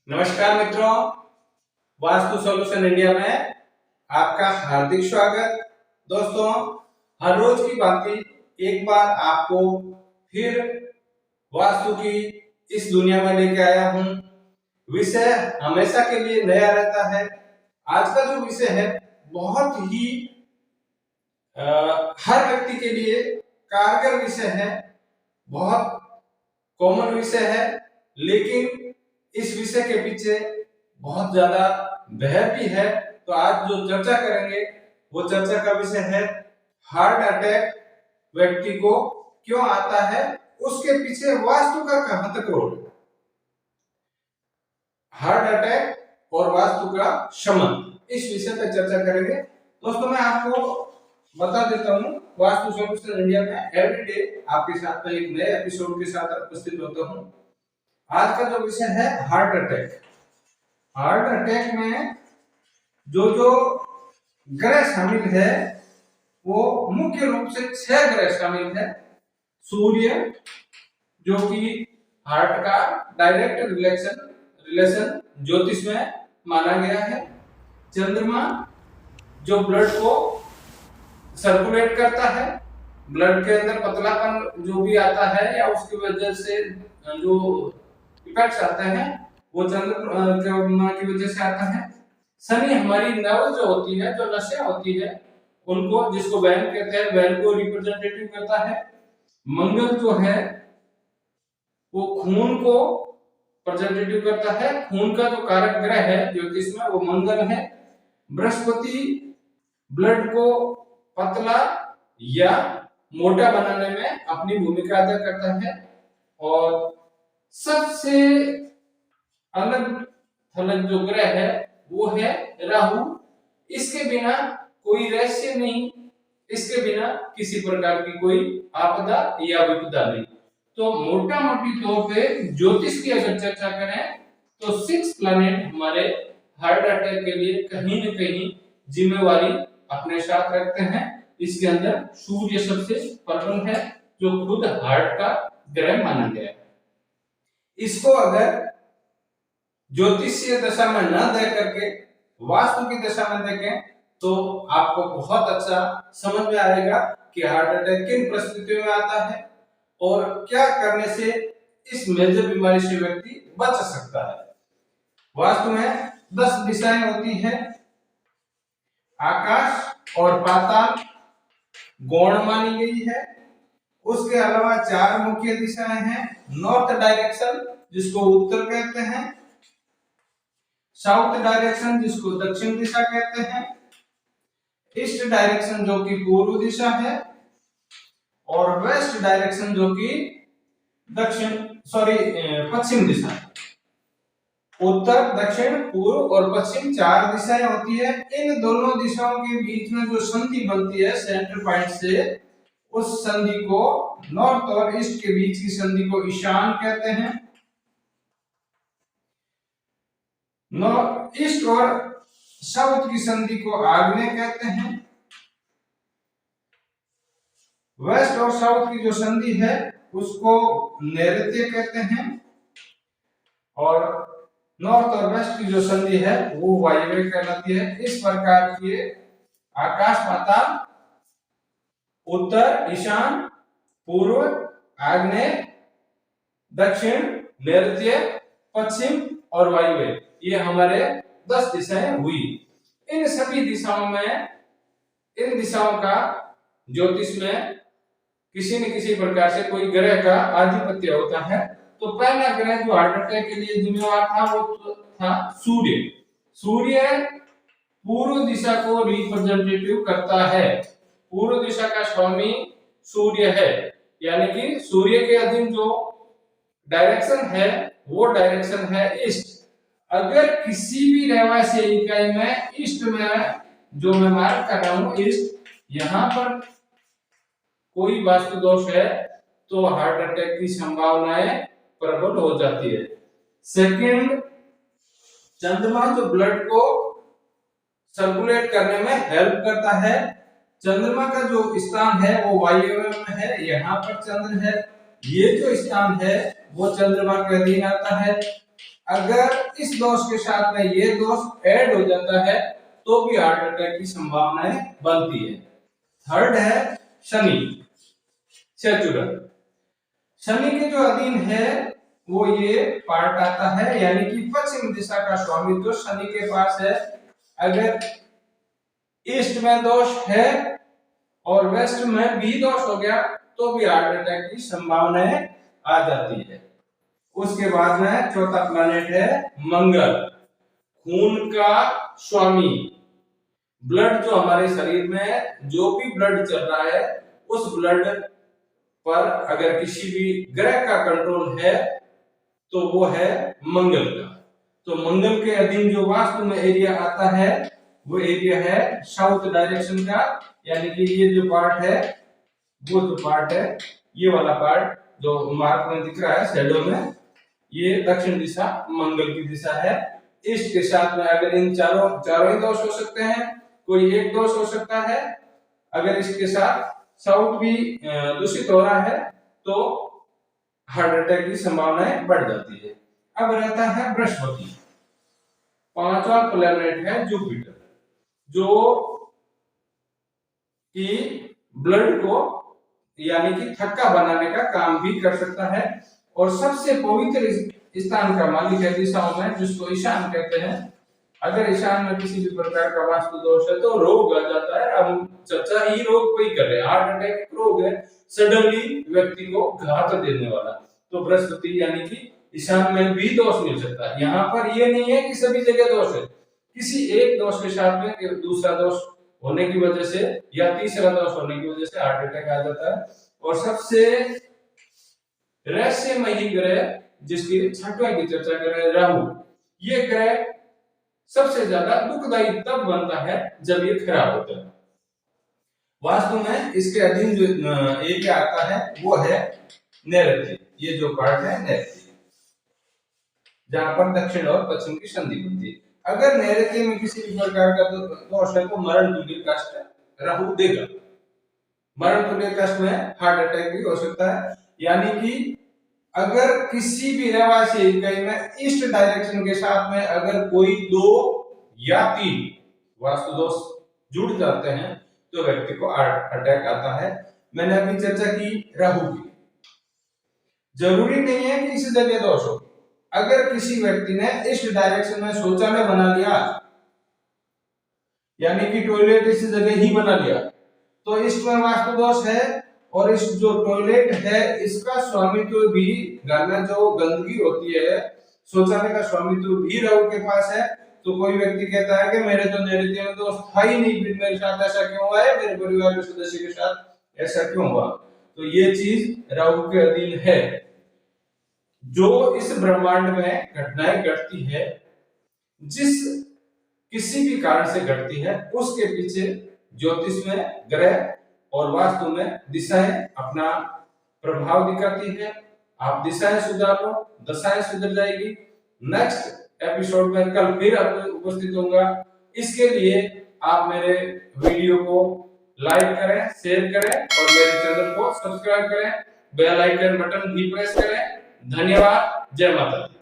नमस्कार मित्रों, vastu solution India में आपका हार्दिक स्वागत। दोस्तों, हर रोज की भांति एक बार आपको फिर वास्तु की इस दुनिया में लेके आया हूँ। विषय हमेशा के लिए नया रहता है। आज का जो विषय है बहुत ही हर व्यक्ति के लिए कारगर विषय है, बहुत कॉमन विषय है, लेकिन इस विषय के पीछे बहुत ज्यादा बहस भी है। तो आज जो चर्चा करेंगे वो चर्चा का विषय है हार्ट अटैक व्यक्ति को क्यों आता है, उसके पीछे वास्तु का कहां तक रोल है। हार्ट अटैक और वास्तु का संबंध, इस विषय पर चर्चा करेंगे। दोस्तों, मैं आपको बता देता हूँ, वास्तु सॉल्यूशन इंडिया में एवरीडे आपके साथ में एक नए एपिसोड के साथ उपस्थित होता हूँ। आज का जो विषय है हार्ट अटैक। हार्ट अटैक में जो ग्रह शामिल है वो मुख्य रूप से 6 ग्रह शामिल है। सूर्य, जो कि हार्ट का डायरेक्ट रिलेशन ज्योतिष में माना गया है। चंद्रमा, जो ब्लड को सर्कुलेट करता है, ब्लड के अंदर पतलापन जो भी आता है या उसकी वजह से जो इफेक्ट्स आते हैं वो चंद्रमा की वजह से आता है। शनि, हमारी नर्व जो होती है, जो नसें होती है, उनको, जिसको वैन कहते हैं, वैन को रिप्रेजेंटेटिव करता है। मंगल जो है वो खून को रिप्रेजेंटेटिव करता है। खून का जो कारक ग्रह है ज्योतिष में वो मंगल है। बृहस्पति ब्लड को पतला या मोटा बनाने में अपनी भूमिका अदा करता है। और सबसे अलग थलग जो ग्रह है वो है राहु। इसके बिना कोई रहस्य नहीं, इसके बिना किसी प्रकार की कोई आपदा या विपदा नहीं। तो मोटा मोटी तौर पे ज्योतिष की अगर चर्चा करें तो 6 प्लैनेट हमारे हार्ट अटैक के लिए कहीं न कहीं जिम्मेवारी अपने साथ रखते हैं। इसके अंदर सूर्य सबसे प्रथम है, जो खुद हार्ट का ग्रह माना गया है। इसको अगर ज्योतिषीय दशा में न देख करके वास्तु की दशा में देखें तो आपको बहुत अच्छा समझ में आएगा कि हार्ट अटैक किन परिस्थितियों में आता है और क्या करने से इस मेजर बीमारी से व्यक्ति बच सकता है। वास्तु में 10 दिशाएं होती है। आकाश और पाताल गौण मानी गई है। उसके अलावा 4 मुख्य दिशाएं हैं। नॉर्थ डायरेक्शन, जिसको उत्तर कहते हैं, साउथ डायरेक्शन, जिसको दक्षिण दिशा कहते हैं, ईस्ट डायरेक्शन जो कि पूर्व दिशा है, और वेस्ट डायरेक्शन जो कि पश्चिम दिशा है। उत्तर, दक्षिण, पूर्व और पश्चिम 4 दिशाएं होती है। इन दोनों दिशाओं के बीच में जो संधि बनती है सेंटर पॉइंट से, उस संधि को, नॉर्थ और ईस्ट के बीच की संधि को ईशान कहते हैं। नॉर्थ, ईस्ट और साउथ की संधि को आग्नेय कहते हैं। वेस्ट और साउथ की जो संधि है उसको नैऋत्य कहते हैं। और नॉर्थ और वेस्ट की जो संधि है वो वायव्य कहलाती है। इस प्रकार के आकाश पाताल, उत्तर, ईशान, पूर्व, आग्नेय, दक्षिण, नैऋत्य, पश्चिम और वायव्य, ये हमारे 10 दिशाएं हुई। इन सभी दिशाओं में, इन दिशाओं का ज्योतिष में किसी न किसी प्रकार से कोई ग्रह का आधिपत्य होता है। तो पहला ग्रह जो हार्ट अटैक के लिए जिम्मेवार था वो था सूर्य। सूर्य पूर्व दिशा को रिप्रेजेंटेटिव करता है। पूर्व दिशा का स्वामी सूर्य है, यानी कि सूर्य के अधीन जो डायरेक्शन है वो डायरेक्शन है ईस्ट। अगर किसी भी रहवासी इकाई में ईस्ट में, जो मैं मार्क कर रहा हूं ईस्ट, यहां पर कोई वास्तु दोष है तो हार्ट अटैक की संभावनाएं प्रबल हो जाती है। सेकंड, चंद्रमा जो ब्लड को सर्कुलेट करने में हेल्प करता है। चंद्रमा का जो स्थान है वो वायव्य में है, यहाँ पर चंद्र है। ये जो स्थान है वो चंद्रमा के अधीन आता है। अगर इस दोष के साथ में ये दोष ऐड हो जाता है तो भी हार्ट अटैक की संभावनाएं बनती है। थर्ड है शनि, सेचुरन। शनि के जो अधीन है वो ये पार्ट आता है, यानी कि पश्चिम दिशा का स्वामित्व शनि के पास है। अगर ईस्ट में दोष है और वेस्ट में भी दोष हो गया तो भी हार्ट अटैक की संभावनाएं आ जाती है। उसके बाद में चौथा प्लैनेट है मंगल, खून का स्वामी। ब्लड जो हमारे शरीर में जो भी ब्लड चल रहा है उस ब्लड पर अगर किसी भी ग्रह का कंट्रोल है तो वो है मंगल का। तो मंगल के अधीन जो वास्तु में एरिया आता है वो एरिया है साउथ डायरेक्शन का, यानी कि ये जो पार्ट है वो जो पार्ट है ये वाला पार्ट जो मार्क में दिख रहा है शैडो में, ये दक्षिण दिशा मंगल की दिशा है। इसके साथ में अगर इन चारों ही दोष हो सकते हैं, कोई एक दोष हो सकता है। अगर इसके साथ साउथ भी दूषित हो रहा है तो हार्ट अटैक की संभावनाएं बढ़ जाती है। अब रहता है बृहस्पति, पांचवा प्लैनेट है जुपिटर, जो कि ब्लड को यानी कि थक्का बनाने का काम भी कर सकता है और सबसे पवित्र स्थान का मालिक है दिशाओं में, जिसको ईशान कहते हैं। अगर ईशान में किसी भी प्रकार का वास्तु दोष है तो रोग आ जाता है। अब चर्चा ही रोग को ही कर रहे हैं। हार्ट अटैक रोग है, सडनली व्यक्ति को घात देने वाला। तो बृहस्पति यानी कि ईशान में भी दोष मिल सकता है। यहाँ पर ये नहीं है कि सभी जगह दोष है, किसी एक दोष के साथ में दूसरा दोष होने की वजह से या तीसरा दोष होने की वजह से हार्ट अटैक आ जाता है। और सबसे रहस्यमयी ग्रह जिसकी छठवें की चर्चा कर रहे हैं राहु, ये ग्रह सबसे ज्यादा दुखदायी तब बनता है जब ये खराब होता है। वास्तु में इसके अधीन जो एरिया आता है वो है नैऋत्य, ये जो पार्ट है नैऋत्य, जहां पर दक्षिण और पश्चिम की संधि बनती है। अगर नैऋत्य में किसी भी प्रकार का दोष है तो मरण तुल्य कष्ट राहु देगा। मरण तुल्य कष्ट में हार्ट अटैक भी हो सकता है। यानी कि अगर किसी भी रहवासी इकाई में ईस्ट डायरेक्शन के साथ में अगर कोई 2 या 3 वास्तु दोष जुड़ जाते हैं तो व्यक्ति को हार्ट अटैक आता है। मैंने अभी चर्चा की राहु की, जरूरी नहीं है कि इस जगह दोष हो। अगर किसी व्यक्ति ने ईस्ट डायरेक्शन में शौचालय बना लिया, यानी कि टॉयलेट इस जगह ही बना लिया, तो ईस्ट में वास्तु दोष है और इस जो टॉयलेट है इसका स्वामित्व भी, घर में जो गंदगी होती है शौचालय का स्वामित्व भी राहु के पास है। तो कोई व्यक्ति कहता है कि मेरे तो नैऋत्य में दोष था ही नहीं, फिर मेरे साथ ऐसा क्यों हुआ है, मेरे परिवार के सदस्य के साथ ऐसा क्यों हुआ? तो ये चीज राहु के अधीन है। जो इस ब्रह्मांड में घटनाएं घटती है, जिस किसी भी कारण से घटती है, उसके पीछे ज्योतिष में ग्रह और वास्तु में दिशाएं अपना प्रभाव दिखाती है। आप दिशाएं सुधार लो, दशाएं सुधर जाएगी। नेक्स्ट एपिसोड में कल फिर उपस्थित होऊंगा। इसके लिए आप मेरे वीडियो को लाइक करें, शेयर करें और मेरे चैनल को सब्सक्राइब करें, बेल आइकन बटन भी प्रेस करें। धन्यवाद। जय माता दी।